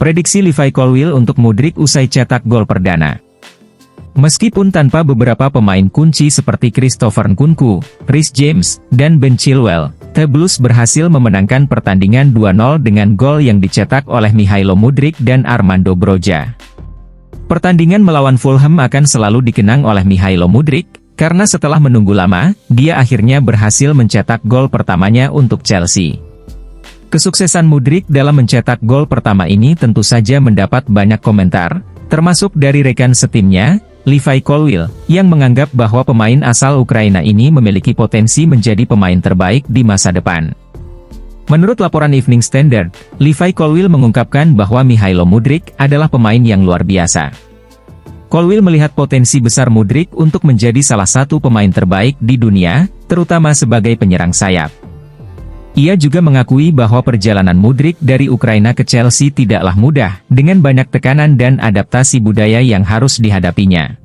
Prediksi Levi Colwill untuk Mudryk usai cetak gol perdana. Meskipun tanpa beberapa pemain kunci seperti Christopher Nkunku, Reece James, dan Ben Chilwell, The Blues berhasil memenangkan pertandingan 2-0 dengan gol yang dicetak oleh Mihailo Mudryk dan Armando Broja. Pertandingan melawan Fulham akan selalu dikenang oleh Mihailo Mudryk, karena setelah menunggu lama, dia akhirnya berhasil mencetak gol pertamanya untuk Chelsea. Kesuksesan Mudryk dalam mencetak gol pertama ini tentu saja mendapat banyak komentar, termasuk dari rekan setimnya, Levi Colwill, yang menganggap bahwa pemain asal Ukraina ini memiliki potensi menjadi pemain terbaik di masa depan. Menurut laporan Evening Standard, Levi Colwill mengungkapkan bahwa Mihailo Mudryk adalah pemain yang luar biasa. Colwill melihat potensi besar Mudryk untuk menjadi salah satu pemain terbaik di dunia, terutama sebagai penyerang sayap. Ia juga mengakui bahwa perjalanan Mudryk dari Ukraina ke Chelsea tidaklah mudah, dengan banyak tekanan dan adaptasi budaya yang harus dihadapinya.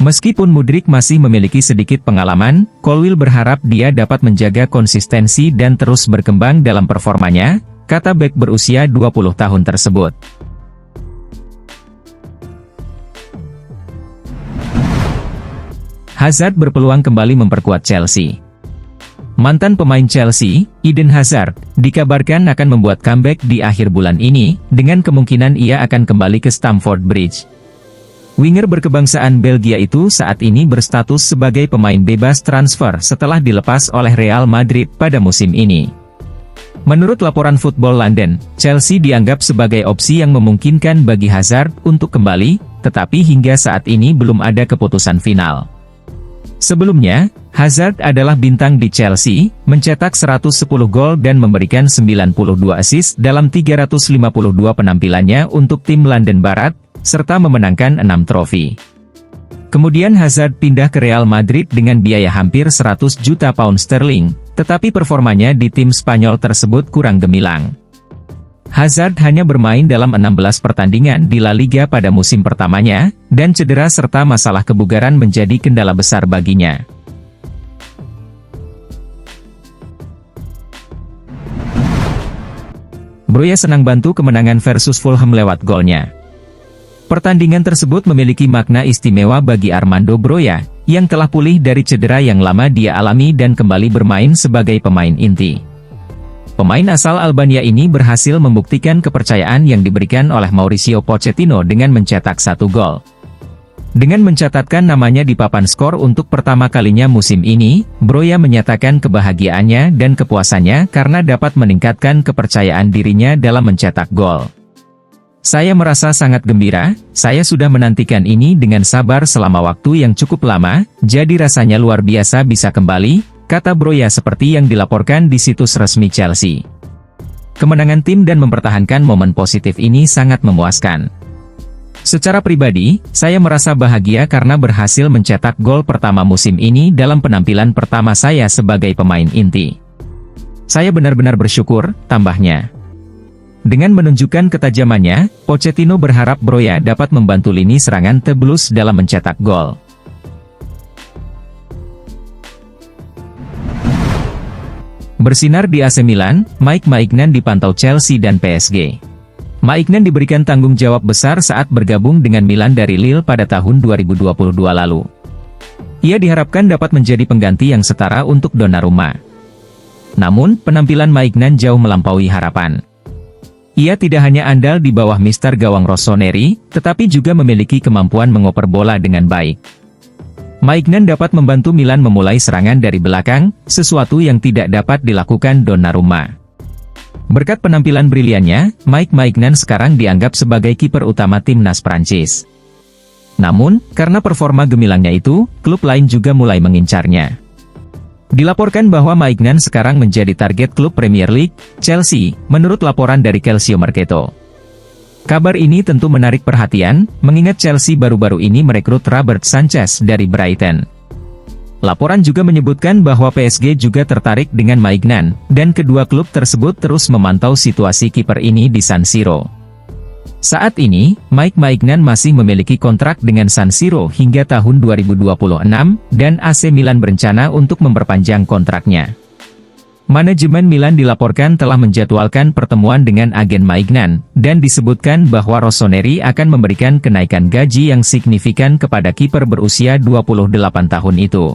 Meskipun Mudryk masih memiliki sedikit pengalaman, Colwill berharap dia dapat menjaga konsistensi dan terus berkembang dalam performanya, kata bek berusia 20 tahun tersebut. Hazard berpeluang kembali memperkuat Chelsea. Mantan pemain Chelsea, Eden Hazard, dikabarkan akan membuat comeback di akhir bulan ini, dengan kemungkinan ia akan kembali ke Stamford Bridge. Winger berkebangsaan Belgia itu saat ini berstatus sebagai pemain bebas transfer setelah dilepas oleh Real Madrid pada musim ini. Menurut laporan Football London, Chelsea dianggap sebagai opsi yang memungkinkan bagi Hazard untuk kembali, tetapi hingga saat ini belum ada keputusan final. Sebelumnya, Hazard adalah bintang di Chelsea, mencetak 110 gol dan memberikan 92 assist dalam 352 penampilannya untuk tim London Barat, serta memenangkan 6 trofi. Kemudian Hazard pindah ke Real Madrid dengan biaya hampir 100 juta pound sterling, tetapi performanya di tim Spanyol tersebut kurang gemilang. Hazard hanya bermain dalam 16 pertandingan di La Liga pada musim pertamanya, dan cedera serta masalah kebugaran menjadi kendala besar baginya. Broja senang bantu kemenangan versus Fulham lewat golnya. Pertandingan tersebut memiliki makna istimewa bagi Armando Broja, yang telah pulih dari cedera yang lama dia alami dan kembali bermain sebagai pemain inti. Pemain asal Albania ini berhasil membuktikan kepercayaan yang diberikan oleh Mauricio Pochettino dengan mencetak 1 gol. Dengan mencatatkan namanya di papan skor untuk pertama kalinya musim ini, Broja menyatakan kebahagiaannya dan kepuasannya karena dapat meningkatkan kepercayaan dirinya dalam mencetak gol. Saya merasa sangat gembira, saya sudah menantikan ini dengan sabar selama waktu yang cukup lama, jadi rasanya luar biasa bisa kembali, kata Broja seperti yang dilaporkan di situs resmi Chelsea. Kemenangan tim dan mempertahankan momen positif ini sangat memuaskan. Secara pribadi, saya merasa bahagia karena berhasil mencetak gol pertama musim ini dalam penampilan pertama saya sebagai pemain inti. Saya benar-benar bersyukur, tambahnya. Dengan menunjukkan ketajamannya, Pochettino berharap Broja dapat membantu lini serangan The Blues dalam mencetak gol. Bersinar di AC Milan, Mike Maignan dipantau Chelsea dan PSG. Maignan diberikan tanggung jawab besar saat bergabung dengan Milan dari Lille pada tahun 2022 lalu. Ia diharapkan dapat menjadi pengganti yang setara untuk Donnarumma. Namun, penampilan Maignan jauh melampaui harapan. Ia tidak hanya andal di bawah Mister gawang Rossoneri, tetapi juga memiliki kemampuan mengoper bola dengan baik. Maignan dapat membantu Milan memulai serangan dari belakang, sesuatu yang tidak dapat dilakukan Donnarumma. Berkat penampilan briliannya, Mike Maignan sekarang dianggap sebagai kiper utama timnas Prancis. Namun, karena performa gemilangnya itu, klub lain juga mulai mengincarnya. Dilaporkan bahwa Maignan sekarang menjadi target klub Premier League, Chelsea, menurut laporan dari Calcio Mercato. Kabar ini tentu menarik perhatian, mengingat Chelsea baru-baru ini merekrut Robert Sanchez dari Brighton. Laporan juga menyebutkan bahwa PSG juga tertarik dengan Maignan, dan kedua klub tersebut terus memantau situasi kiper ini di San Siro. Saat ini, Mike Maignan masih memiliki kontrak dengan San Siro hingga tahun 2026, dan AC Milan berencana untuk memperpanjang kontraknya. Manajemen Milan dilaporkan telah menjadwalkan pertemuan dengan agen Maignan, dan disebutkan bahwa Rossoneri akan memberikan kenaikan gaji yang signifikan kepada kiper berusia 28 tahun itu.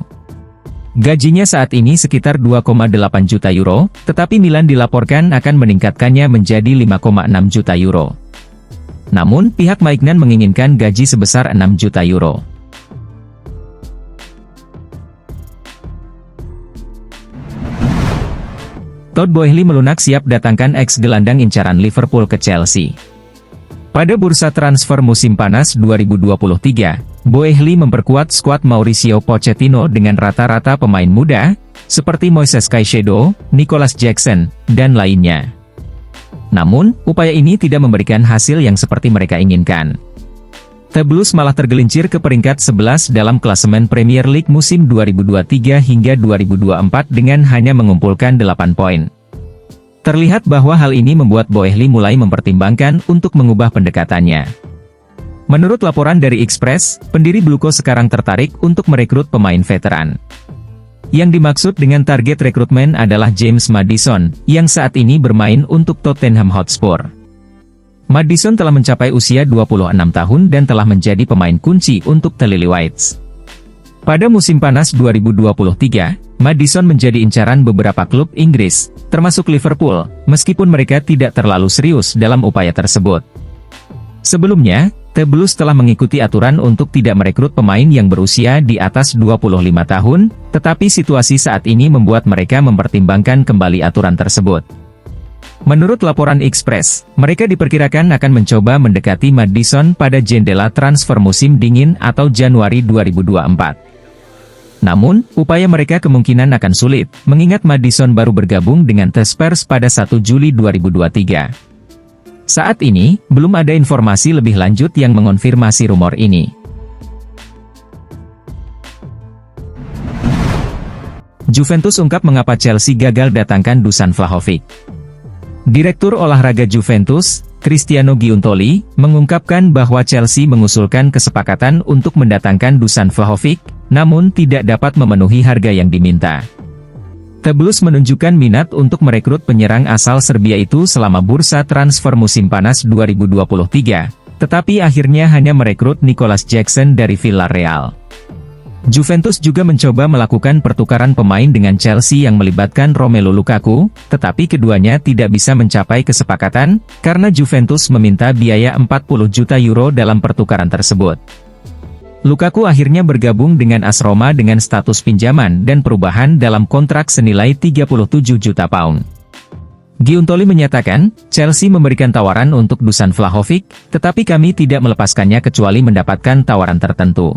Gajinya saat ini sekitar 2,8 juta euro, tetapi Milan dilaporkan akan meningkatkannya menjadi 5,6 juta euro. Namun, pihak Maignan menginginkan gaji sebesar 6 juta euro. Todd Boehly melunak siap datangkan ex-gelandang incaran Liverpool ke Chelsea. Pada bursa transfer musim panas 2023, Boehly memperkuat skuad Mauricio Pochettino dengan rata-rata pemain muda, seperti Moises Caicedo, Nicolas Jackson, dan lainnya. Namun, upaya ini tidak memberikan hasil yang seperti mereka inginkan. The Blues malah tergelincir ke peringkat 11 dalam klasemen Premier League musim 2023 hingga 2024 dengan hanya mengumpulkan 8 poin. Terlihat bahwa hal ini membuat Boehly mulai mempertimbangkan untuk mengubah pendekatannya. Menurut laporan dari Express, pendiri Bluko sekarang tertarik untuk merekrut pemain veteran. Yang dimaksud dengan target rekrutmen adalah James Maddison, yang saat ini bermain untuk Tottenham Hotspur. Maddison telah mencapai usia 26 tahun dan telah menjadi pemain kunci untuk The Lily-Whites. Pada musim panas 2023, Maddison menjadi incaran beberapa klub Inggris, termasuk Liverpool, meskipun mereka tidak terlalu serius dalam upaya tersebut. Sebelumnya, The Blues telah mengikuti aturan untuk tidak merekrut pemain yang berusia di atas 25 tahun, tetapi situasi saat ini membuat mereka mempertimbangkan kembali aturan tersebut. Menurut laporan Express, mereka diperkirakan akan mencoba mendekati Maddison pada jendela transfer musim dingin atau Januari 2024. Namun, upaya mereka kemungkinan akan sulit, mengingat Maddison baru bergabung dengan The Spurs pada 1 Juli 2023. Saat ini, belum ada informasi lebih lanjut yang mengonfirmasi rumor ini. Juventus ungkap mengapa Chelsea gagal datangkan Dusan Vlahovic. Direktur olahraga Juventus, Cristiano Giuntoli, mengungkapkan bahwa Chelsea mengusulkan kesepakatan untuk mendatangkan Dusan Vlahovic, namun tidak dapat memenuhi harga yang diminta. The Blues menunjukkan minat untuk merekrut penyerang asal Serbia itu selama bursa transfer musim panas 2023, tetapi akhirnya hanya merekrut Nicolas Jackson dari Villarreal. Juventus juga mencoba melakukan pertukaran pemain dengan Chelsea yang melibatkan Romelu Lukaku, tetapi keduanya tidak bisa mencapai kesepakatan, karena Juventus meminta biaya 40 juta euro dalam pertukaran tersebut. Lukaku akhirnya bergabung dengan AS Roma dengan status pinjaman dan perubahan dalam kontrak senilai 37 juta pound. Giuntoli menyatakan, Chelsea memberikan tawaran untuk Dusan Vlahovic, tetapi kami tidak melepaskannya kecuali mendapatkan tawaran tertentu.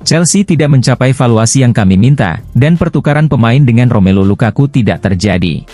Chelsea tidak mencapai valuasi yang kami minta, dan pertukaran pemain dengan Romelu Lukaku tidak terjadi.